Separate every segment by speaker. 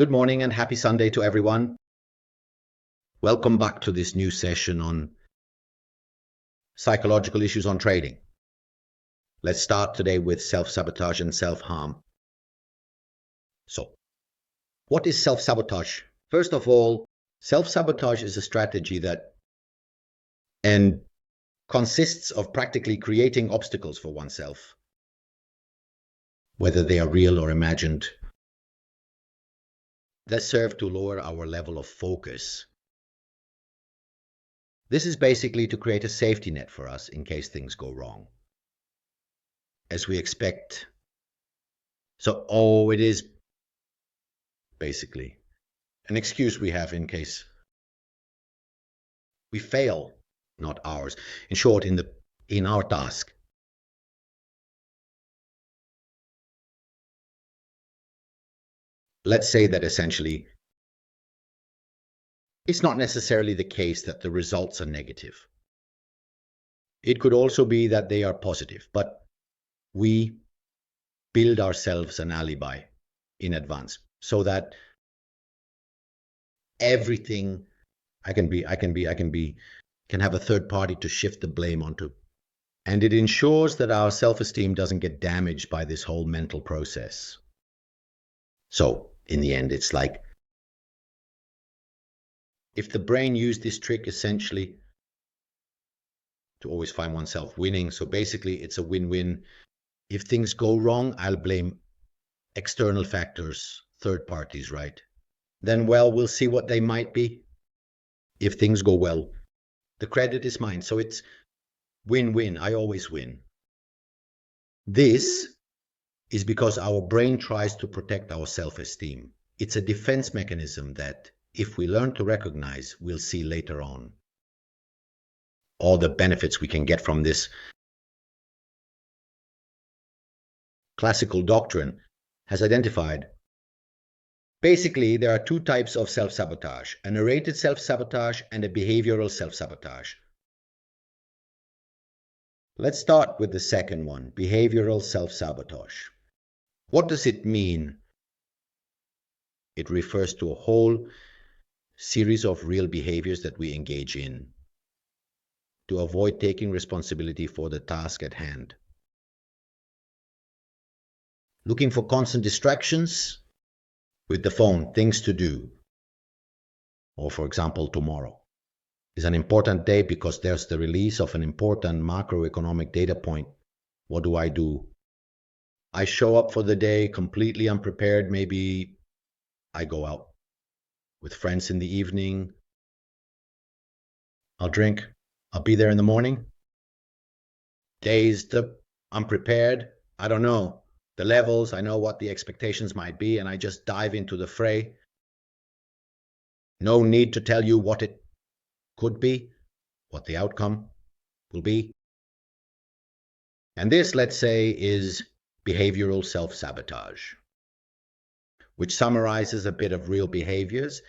Speaker 1: Good morning and happy Sunday to everyone. Welcome back to this new session on psychological issues on trading. Let's start today with self-sabotage and self-harm. So, what is self-sabotage? First of all, self-sabotage is a strategy that consists of practically creating obstacles for oneself, whether they are real or imagined, that serve to lower our level of focus. This is basically to create a safety net for us in case things go wrong. As we expect. So, it is basically an excuse we have in case we fail, not ours. In short, in our task. Let's say that essentially it's not necessarily the case that the results are negative. It could also be that they are positive, but we build ourselves an alibi in advance so that everything can have a third party to shift the blame onto. And it ensures that our self-esteem doesn't get damaged by this whole mental process. So, in the end, it's like if the brain used this trick essentially to always find oneself winning, so basically it's a win-win. If things go wrong, I'll blame external factors, third parties, right? Then, well, we'll see what they might be. If things go well, the credit is mine. So it's win-win. I always win. This is because our brain tries to protect our self-esteem. It's a defense mechanism that, if we learn to recognize, we'll see later on all the benefits we can get from this. Classical doctrine has identified basically there are two types of self-sabotage, a narrated self-sabotage and a behavioral self-sabotage. Let's start with the second one, behavioral self-sabotage. What does it mean? It refers to a whole series of real behaviors that we engage in to avoid taking responsibility for the task at hand. Looking for constant distractions with the phone, things to do. Or for example, tomorrow is an important day because there's the release of an important macroeconomic data point. What do? I show up for the day completely unprepared. Maybe I go out with friends in the evening. I'll drink. I'll be there in the morning. Dazed, unprepared. I don't know the levels. I know what the expectations might be, and I just dive into the fray. No need to tell you what it could be, what the outcome will be. And this, let's say, is behavioral self-sabotage, which summarizes a bit of real behaviors.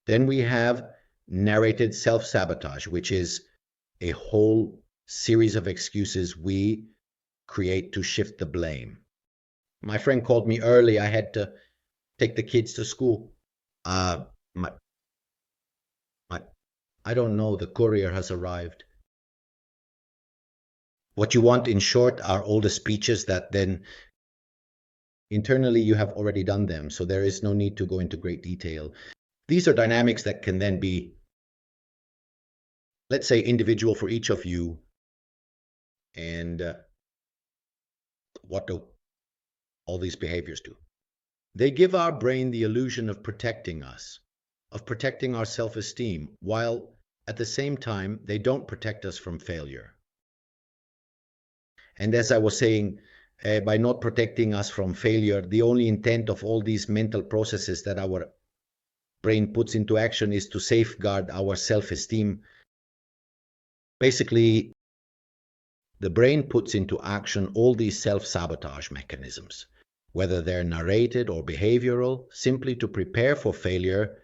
Speaker 1: Then we have narrated self-sabotage, which is a whole series of excuses we create to shift the blame. My friend called me early. I had to take the kids to school. I don't know, the courier has arrived. What you want, in short, are all the speeches that then internally you have already done them, so there is no need to go into great detail. These are dynamics that can then be, let's say, individual for each of you. And what do all these behaviors do? They give our brain the illusion of protecting us, of protecting our self-esteem, while at the same time, they don't protect us from failure. And as I was saying, by not protecting us from failure, the only intent of all these mental processes that our brain puts into action is to safeguard our self-esteem. Basically, the brain puts into action all these self-sabotage mechanisms, whether they're narrated or behavioral, simply to prepare for failure.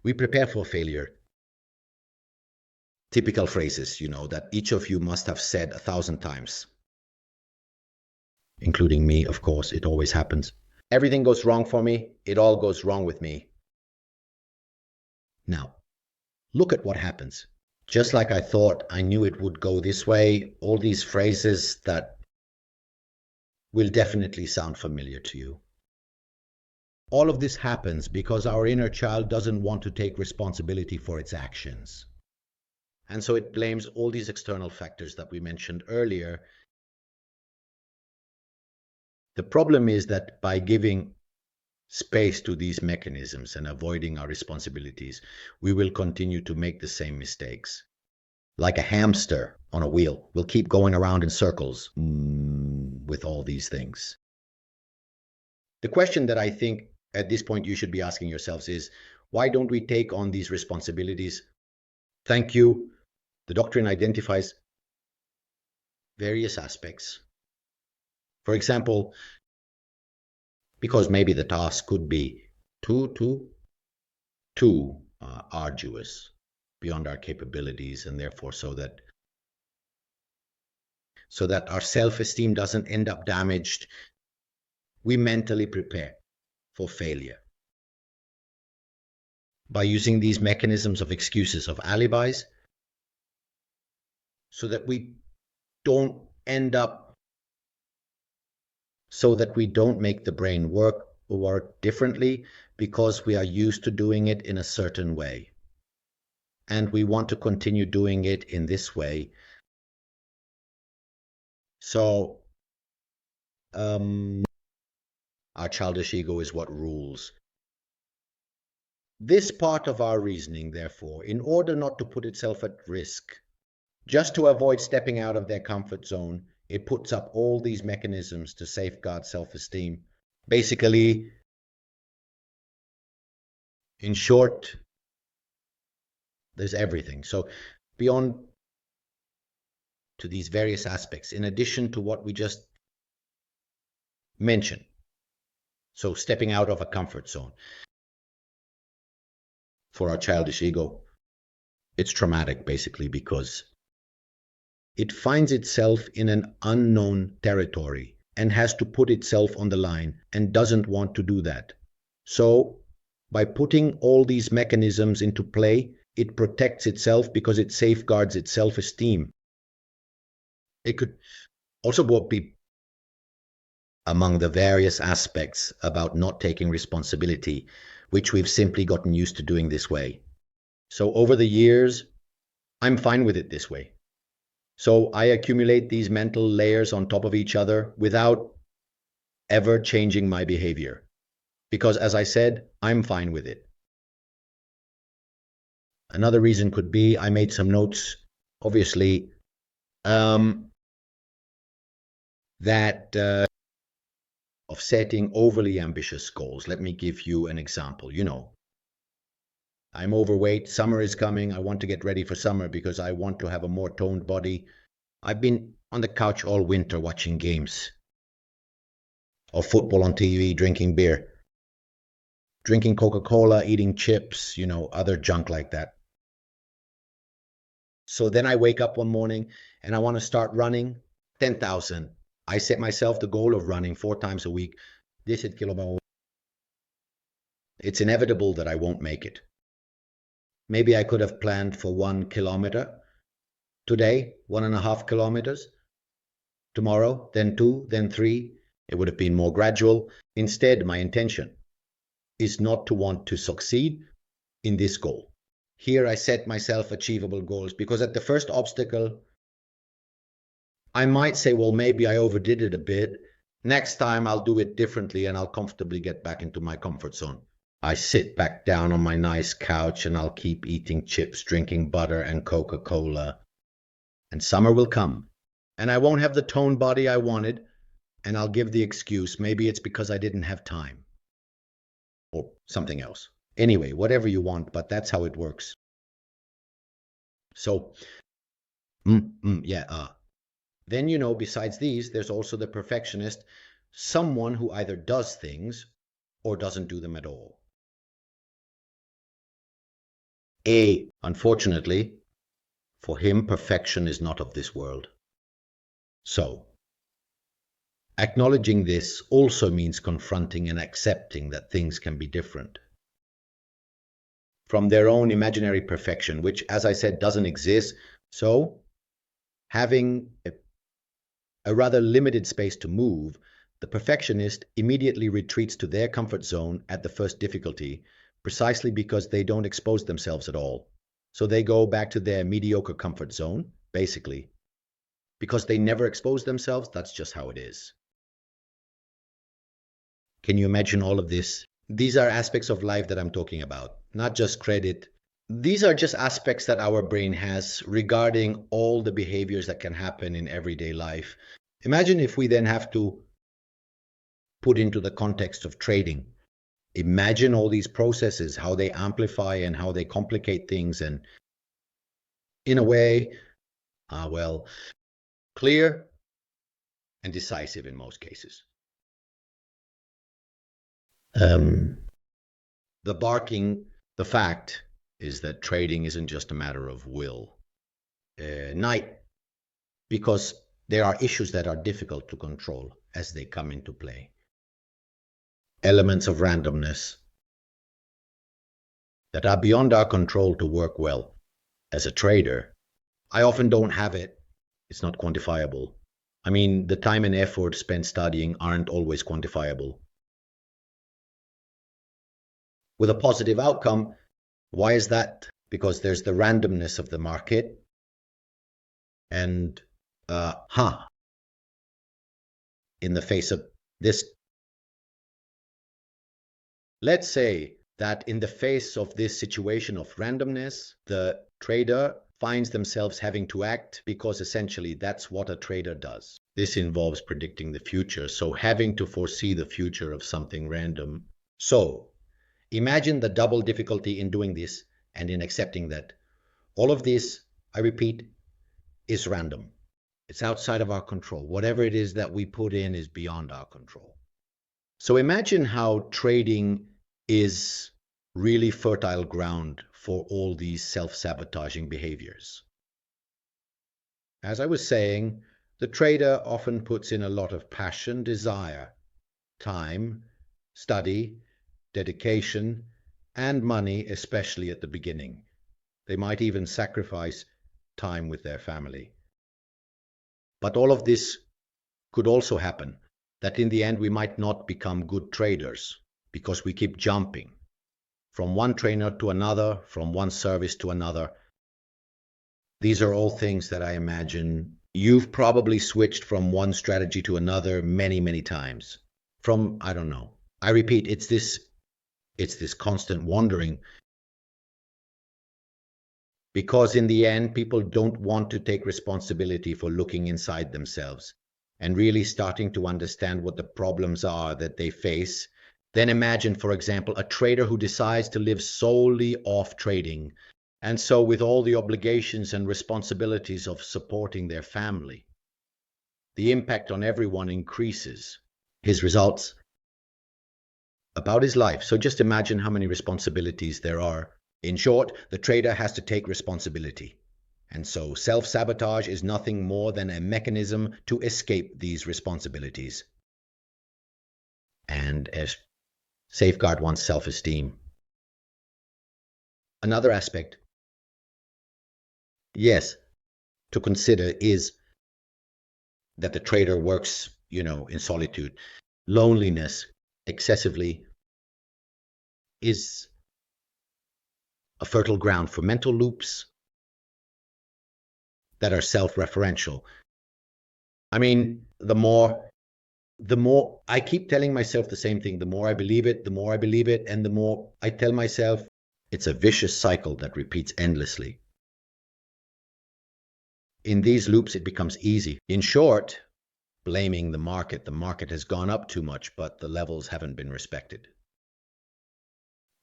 Speaker 1: We prepare for failure. Typical phrases, that each of you must have said 1,000 times. Including me, of course, it always happens. Everything goes wrong for me. It all goes wrong with me. Now, look at what happens. Just like I thought I knew it would go this way, all these phrases that will definitely sound familiar to you. All of this happens because our inner child doesn't want to take responsibility for its actions. And so it blames all these external factors that we mentioned earlier. The problem is that by giving space to these mechanisms and avoiding our responsibilities, we will continue to make the same mistakes. Like a hamster on a wheel, we'll keep going around in circles with all these things. The question that I think at this point you should be asking yourselves is, why don't we take on these responsibilities? Thank you. The doctrine identifies various aspects. For example, because maybe the task could be too arduous, beyond our capabilities, and therefore so that our self-esteem doesn't end up damaged, we mentally prepare for failure by using these mechanisms of excuses, of alibis, so that we don't make the brain work differently, because we are used to doing it in a certain way. And we want to continue doing it in this way. So, our childish ego is what rules. This part of our reasoning, therefore, in order not to put itself at risk, just to avoid stepping out of their comfort zone, it puts up all these mechanisms to safeguard self-esteem. Basically, in short, there's everything. So beyond to these various aspects, in addition to what we just mentioned, so stepping out of a comfort zone, for our childish ego, it's traumatic, basically, because it finds itself in an unknown territory and has to put itself on the line and doesn't want to do that. So by putting all these mechanisms into play, it protects itself because it safeguards its self-esteem. It could also be among the various aspects about not taking responsibility, which we've simply gotten used to doing this way. So over the years, I'm fine with it this way. So I accumulate these mental layers on top of each other without ever changing my behavior. Because as I said, I'm fine with it. Another reason could be, I made some notes, obviously, that of setting overly ambitious goals. Let me give you an example. I'm overweight, summer is coming, I want to get ready for summer because I want to have a more toned body. I've been on the couch all winter watching games or football on TV, drinking beer, drinking Coca-Cola, eating chips, other junk like that. So then I wake up one morning and I want to start running 10,000. I set myself the goal of running 4 times a week. 10 kilometers. It's inevitable that I won't make it. Maybe I could have planned for 1 kilometer. Today, 1.5 kilometers. Tomorrow, then 2, then 3. It would have been more gradual. Instead, my intention is not to want to succeed in this goal. Here I set myself achievable goals, because at the first obstacle, I might say, well, maybe I overdid it a bit. Next time I'll do it differently and I'll comfortably get back into my comfort zone. I sit back down on my nice couch and I'll keep eating chips, drinking butter and Coca-Cola. And summer will come. And I won't have the toned body I wanted. And I'll give the excuse, maybe it's because I didn't have time. Or something else. Anyway, whatever you want, but that's how it works. So, then, besides these, there's also the perfectionist, someone who either does things or doesn't do them at all. Unfortunately, for him, perfection is not of this world. So, Acknowledging this also means confronting and accepting that things can be different from their own imaginary perfection, which, as I said, doesn't exist. So, having a rather limited space to move, the perfectionist immediately retreats to their comfort zone at the first difficulty, precisely because they don't expose themselves at all. So they go back to their mediocre comfort zone, basically. Because they never expose themselves, that's just how it is. Can you imagine all of this? These are aspects of life that I'm talking about, not just credit. These are just aspects that our brain has regarding all the behaviors that can happen in everyday life. Imagine if we then have to put into the context of trading. Imagine all these processes, how they amplify and how they complicate things, and in a way, well, clear and decisive in most cases. The fact is that trading isn't just a matter of will. Night, because there are issues that are difficult to control as they come into play. Elements of randomness that are beyond our control to work well. As a trader, I often don't have it. It's not quantifiable. I mean, the time and effort spent studying aren't always quantifiable. With a positive outcome, why is that? Because there's the randomness of the market and, in the face of this, let's say that in the face of this situation of randomness, the trader finds themselves having to act because essentially that's what a trader does. This involves predicting the future, so having to foresee the future of something random. So, imagine the double difficulty in doing this and in accepting that all of this, I repeat, is random. It's outside of our control. Whatever it is that we put in is beyond our control. So imagine how trading is really fertile ground for all these self-sabotaging behaviors. As I was saying, the trader often puts in a lot of passion, desire, time, study, dedication, and money, especially at the beginning. They might even sacrifice time with their family. But all of this could also happen, that in the end we might not become good traders because we keep jumping from one trainer to another, from one service to another. These are all things that I imagine you've probably switched from one strategy to another many, many times. From, I don't know. I repeat, it's this constant wandering. Because in the end, people don't want to take responsibility for looking inside themselves and really starting to understand what the problems are that they face. Then imagine, for example, a trader who decides to live solely off trading, and so with all the obligations and responsibilities of supporting their family. The impact on everyone increases. His results about his life. So just imagine how many responsibilities there are. In short, the trader has to take responsibility. And so self-sabotage is nothing more than a mechanism to escape these responsibilities and safeguard one's self-esteem. Another aspect, yes, to consider is that the trader works, in solitude. Loneliness excessively is a fertile ground for mental loops that are self-referential. I mean, the more I keep telling myself the same thing, the more I believe it, and the more I tell myself, it's a vicious cycle that repeats endlessly. In these loops, it becomes easy. In short, blaming the market. The market has gone up too much, but the levels haven't been respected.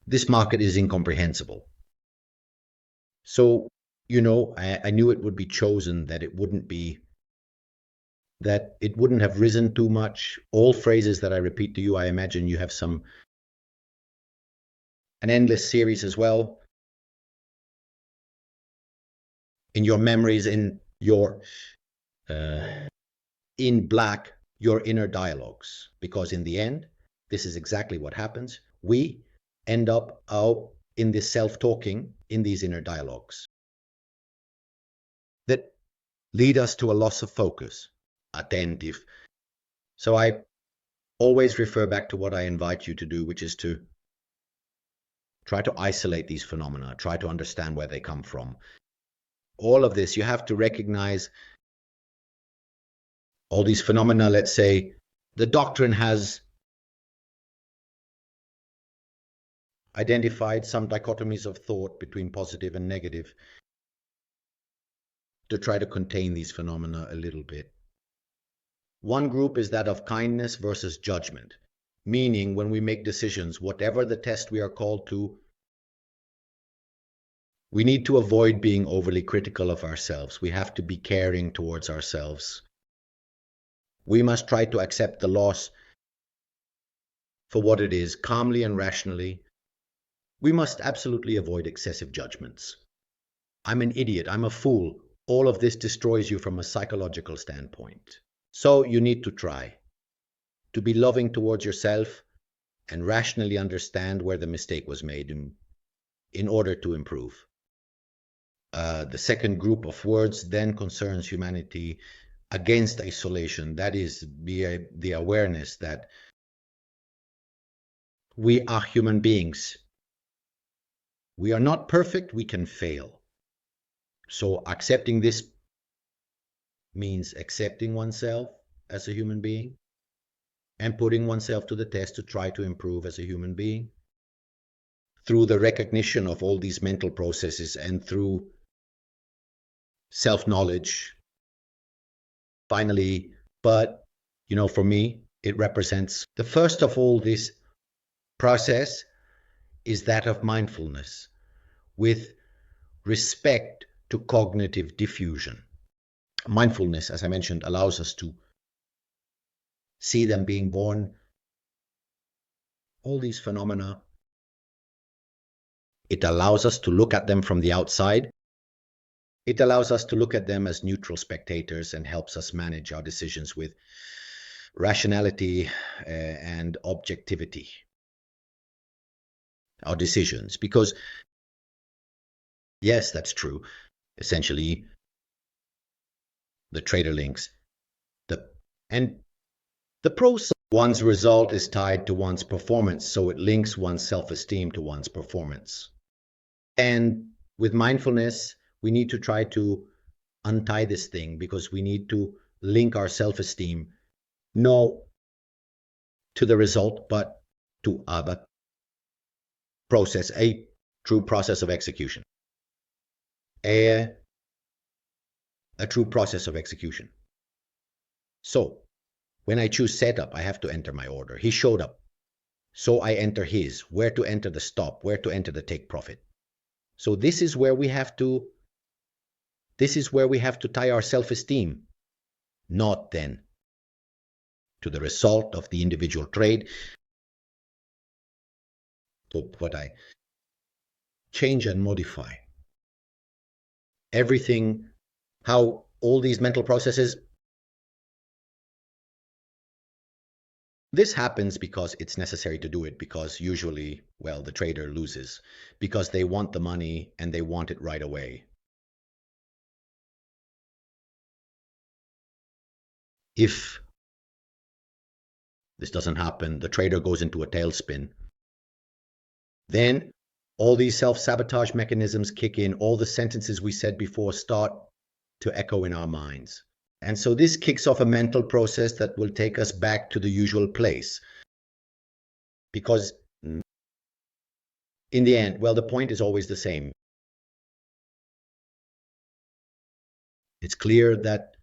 Speaker 1: This market is incomprehensible. So, I knew it would be chosen, that it wouldn't have risen too much. All phrases that I repeat to you, I imagine you have an endless series as well in your memories, in your in black your inner dialogues, because in the end, this is exactly what happens. We end up out in this self-talking, in these inner dialogues that lead us to a loss of focus, attentive. So I always refer back to what I invite you to do, which is to try to isolate these phenomena, try to understand where they come from. All of this, you have to recognize all these phenomena. Let's say the doctrine has identified some dichotomies of thought between positive and negative to try to contain these phenomena a little bit. One group is that of kindness versus judgment, meaning when we make decisions, whatever the test we are called to, we need to avoid being overly critical of ourselves. We have to be caring towards ourselves. We must try to accept the loss for what it is, calmly and rationally. We must absolutely avoid excessive judgments. I'm an idiot, I'm a fool. All of this destroys you from a psychological standpoint. So you need to try to be loving towards yourself and rationally understand where the mistake was made in order to improve. The second group of words then concerns humanity against isolation. That is the awareness that we are human beings. We are not perfect, we can fail. So accepting this means accepting oneself as a human being and putting oneself to the test to try to improve as a human being through the recognition of all these mental processes and through self-knowledge. Finally, but for me, it represents the first of all. This process is that of mindfulness with respect to cognitive diffusion. Mindfulness, as I mentioned, allows us to see them being born, all these phenomena. It allows us to look at them from the outside. It allows us to look at them as neutral spectators and helps us manage our decisions with rationality and objectivity. Our decisions, because yes, that's true. Essentially, the trader links the pros. One's result is tied to one's performance, so it links one's self-esteem to one's performance. And with mindfulness, we need to try to untie this thing because we need to link our self-esteem not to the result, but to a process, a true process of execution. A true process of execution. So, when I choose setup, I have to enter my order. He showed up. So I enter his, where to enter the stop, where to enter the take profit. So this is where we have to tie our self-esteem, not then to the result of the individual trade. So what I change and modify. Everything, how all these mental processes. This happens because it's necessary to do it, because usually, the trader loses because they want the money and they want it right away. If this doesn't happen, the trader goes into a tailspin. Then all these self-sabotage mechanisms kick in. All the sentences we said before start to echo in our minds. And so this kicks off a mental process that will take us back to the usual place. Because in the end, the point is always the same. It's clear that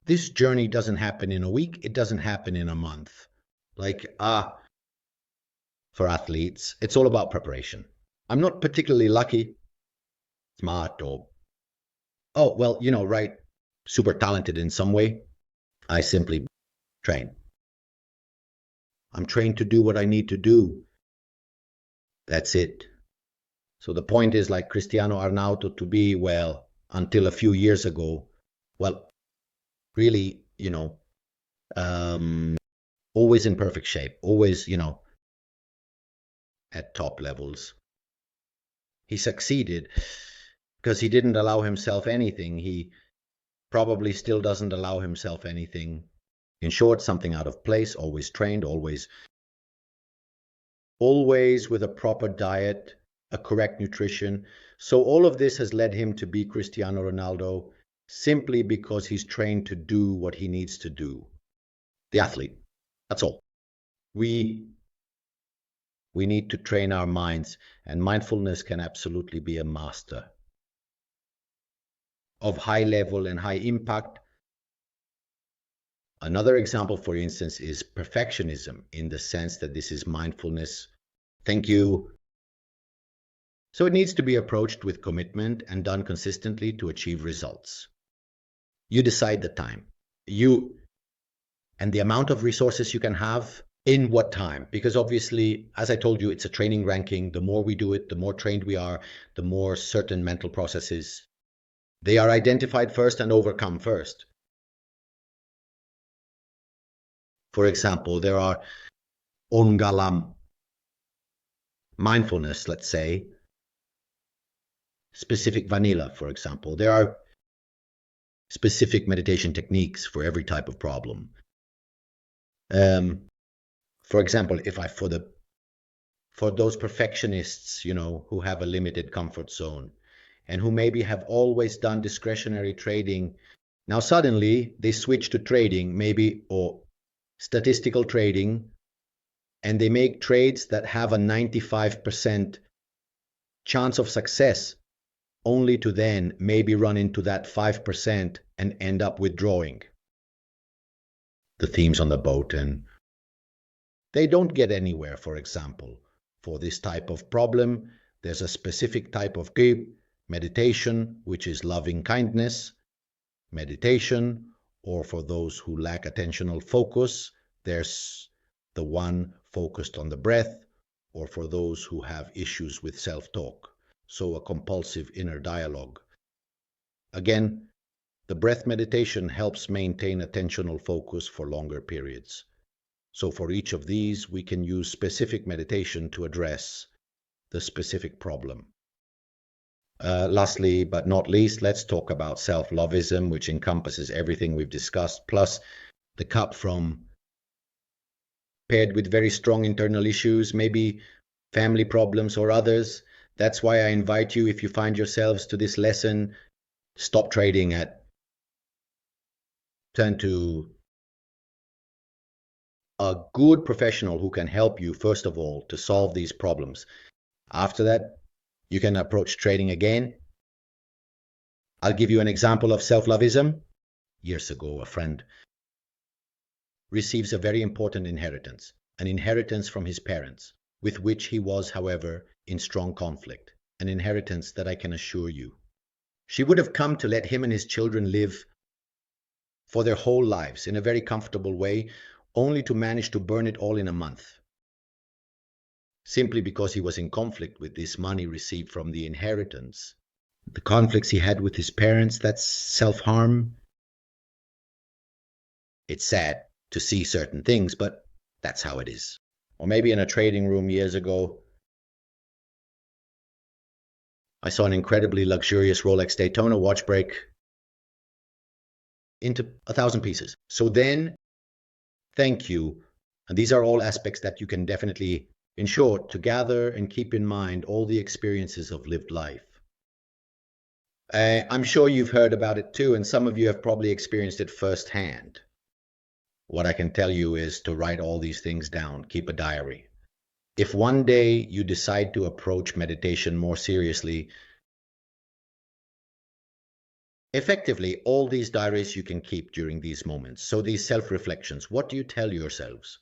Speaker 1: this journey doesn't happen in a week. It doesn't happen in a month. For athletes, it's all about preparation. I'm not particularly lucky, smart, or, super talented in some way. I simply train. I'm trained to do what I need to do. That's it. So the point is, like Cristiano Ronaldo, to be, until a few years ago, really, um, always in perfect shape, always, at top levels. He succeeded because he didn't allow himself anything. He probably still doesn't allow himself anything. In short, something out of place, always trained, always with a proper diet, a correct nutrition. So all of this has led him to be Cristiano Ronaldo simply because he's trained to do what he needs to do. The athlete. That's all. We we need to train our minds, and mindfulness can absolutely be a master of high level and high impact. Another example, for instance, is perfectionism, in the sense that this is mindfulness. Thank you. So it needs to be approached with commitment and done consistently to achieve results. You decide the time. You and the amount of resources you can have in what time. Because obviously, as I told you, it's a training ranking. The more we do it, the more trained we are, the more certain mental processes. They are identified first and overcome first. For example, there are ongalam mindfulness, let's say, specific vanilla, for example. There are specific meditation techniques for every type of problem. For example, if I for those perfectionists, who have a limited comfort zone and who maybe have always done discretionary trading, now suddenly they switch to trading, maybe, or statistical trading, and they make trades that have a 95% chance of success, only to then maybe run into that 5% and end up withdrawing the themes on the boat, and they don't get anywhere. For example, for this type of problem, there's a specific type of meditation, which is loving kindness meditation, or for those who lack attentional focus, there's the one focused on the breath, or for those who have issues with self-talk, so a compulsive inner dialogue. Again, the breath meditation helps maintain attentional focus for longer periods. So for each of these, we can use specific meditation to address the specific problem. Lastly, but not least, let's talk about self-lovism, which encompasses everything we've discussed, plus the cup from paired with very strong internal issues, maybe family problems or others. That's why I invite you, if you find yourselves to this lesson, stop trading turn to a good professional who can help you, first of all, to solve these problems. After that, you can approach trading again. I'll give you an example of self-lovism. Years ago, a friend receives a very important inheritance, an inheritance from his parents, with which he was, however, in strong conflict, an inheritance that I can assure you. She would have come to let him and his children live for their whole lives in a very comfortable way, only to manage to burn it all in a month, simply because he was in conflict with this money received from the inheritance. The conflicts he had with his parents, that's self-harm. It's sad to see certain things, but that's how it is. Or maybe in a trading room years ago, I saw an incredibly luxurious Rolex Daytona watch break into 1,000 pieces. So then, thank you. And these are all aspects that you can definitely, in short, to gather and keep in mind all the experiences of lived life. I'm sure you've heard about it too, and some of you have probably experienced it firsthand. What I can tell you is to write all these things down, keep a diary. If one day you decide to approach meditation more seriously, effectively, all these diaries you can keep during these moments. So these self-reflections, what do you tell yourselves?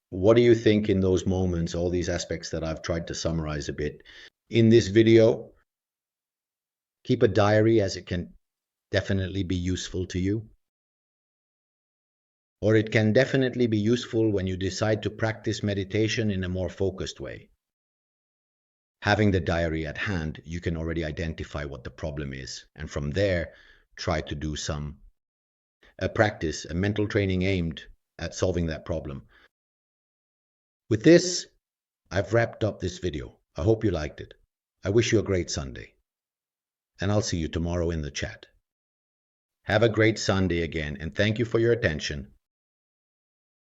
Speaker 1: What do you think in those moments, all these aspects that I've tried to summarize a bit in this video? Keep a diary, as it can definitely be useful to you. Or it can definitely be useful when you decide to practice meditation in a more focused way. Having the diary at hand, you can already identify what the problem is, and from there, try to do some a practice, a mental training aimed at solving that problem. With this, I've wrapped up this video. I hope you liked it. I wish you a great Sunday. And I'll see you tomorrow in the chat. Have a great Sunday again, and thank you for your attention.